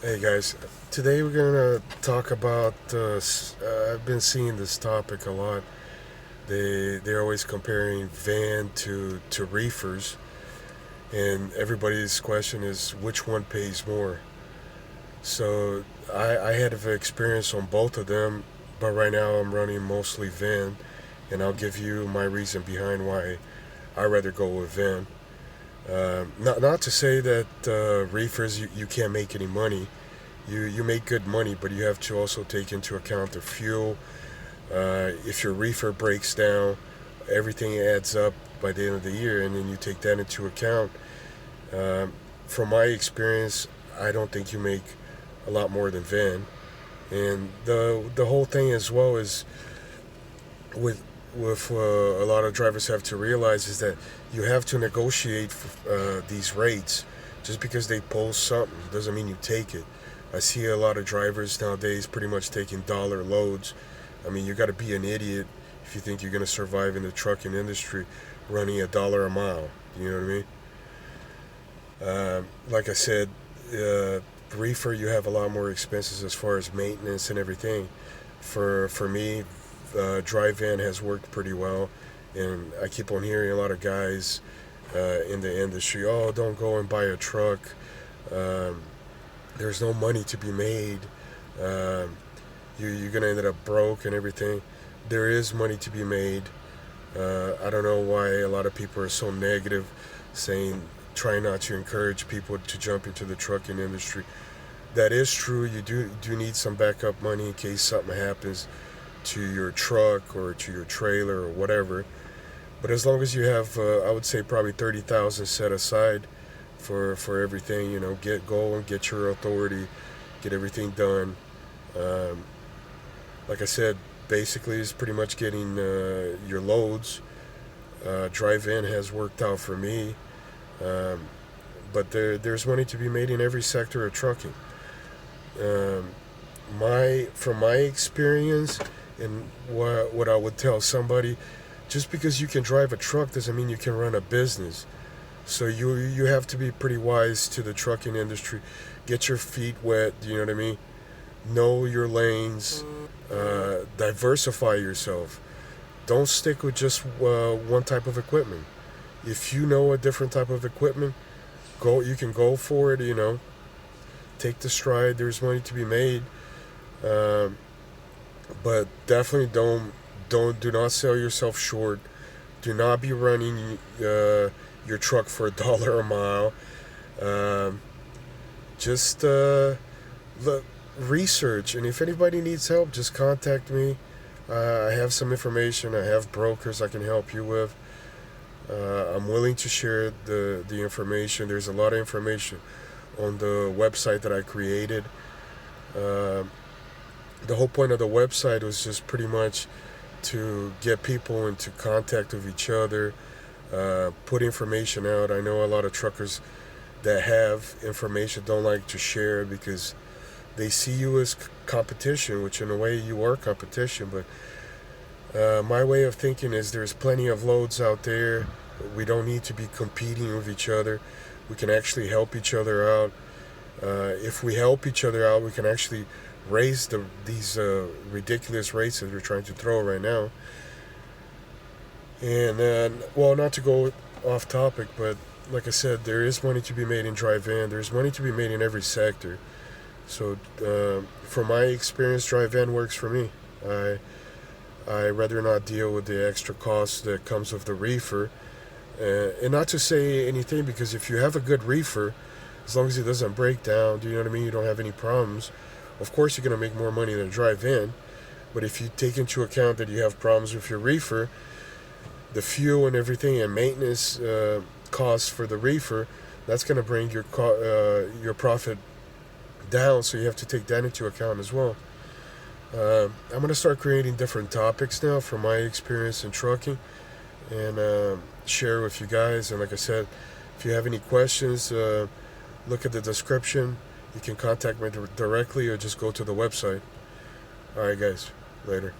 Hey guys, today we're gonna talk about. I've been seeing this topic a lot. They're always comparing van to reefers, and everybody's question is which one pays more. So I had an experience on both of them, but right now I'm running mostly van, and I'll give you my reason behind why I rather go with van. Not to say that reefers you can't make any money. You make good money, but you have to also take into account the fuel. If your reefer breaks down, everything adds up by the end of the year, and then you take that into account. Um, from my experience, I don't think you make a lot more than van. And the whole thing as well is with a lot of drivers have to realize is that you have to negotiate these rates. Just because they post something doesn't mean you take it. I see a lot of drivers nowadays pretty much taking dollar loads. I mean, you got to be an idiot if you think you're going to survive in the trucking industry running $1 a mile. You know what I mean? Like I said, reefer you have a lot more expenses as far as maintenance and everything. For me, dry van has worked pretty well, and I keep on hearing a lot of guys in the industry, oh, don't go and buy a truck. Um, there's no money to be made. Um, you're gonna end up broke and everything. There is money to be made. I don't know why a lot of people are so negative, saying try not to encourage people to jump into the trucking industry. That is true. You do need some backup money in case something happens to your truck or to your trailer or whatever. But as long as you have, I would say probably 30,000 set aside for everything. Get going, get your authority, get everything done. Um, like I said, basically it's pretty much getting your loads. Drive-in has worked out for me, um, but there's money to be made in every sector of trucking. Um, from my experience, and what I would tell somebody, just because you can drive a truck doesn't mean you can run a business. So you have to be pretty wise to the trucking industry. Get your feet wet. You know what I mean? Know your lanes. Diversify yourself. Don't stick with just one type of equipment. If you know a different type of equipment, go. You can go for it. Take the stride. There's money to be made. Um, but definitely do not sell yourself short. Do not be running your truck for $1 a mile. Um, just research, and if anybody needs help, just contact me. I have some information. I have brokers I can help you with. I'm willing to share the information. There's a lot of information on the website that I created. Uh, the whole point of the website was just pretty much to get people into contact with each other, put information out. I know a lot of truckers that have information don't like to share because they see you as competition, which in a way you are competition. But my way of thinking is there's plenty of loads out there. We don't need to be competing with each other. We can actually help each other out. If we help each other out, we can actually raise these ridiculous rates that we're trying to throw right now. And well, not to go off topic, but like I said, there is money to be made in dry van. There's money to be made in every sector. So, from my experience, dry van works for me. I rather not deal with the extra cost that comes with the reefer. And not to say anything, because if you have a good reefer, as long as it doesn't break down, do you know what I mean? You don't have any problems. Of course, you're going to make more money than a drive-in. But if you take into account that you have problems with your reefer, the fuel and everything, and maintenance costs for the reefer, that's going to bring your profit down. So you have to take that into account as well. I'm going to start creating different topics now from my experience in trucking, and share with you guys. And like I said, if you have any questions, look at the description. You can contact me directly or just go to the website. All right, guys. Later.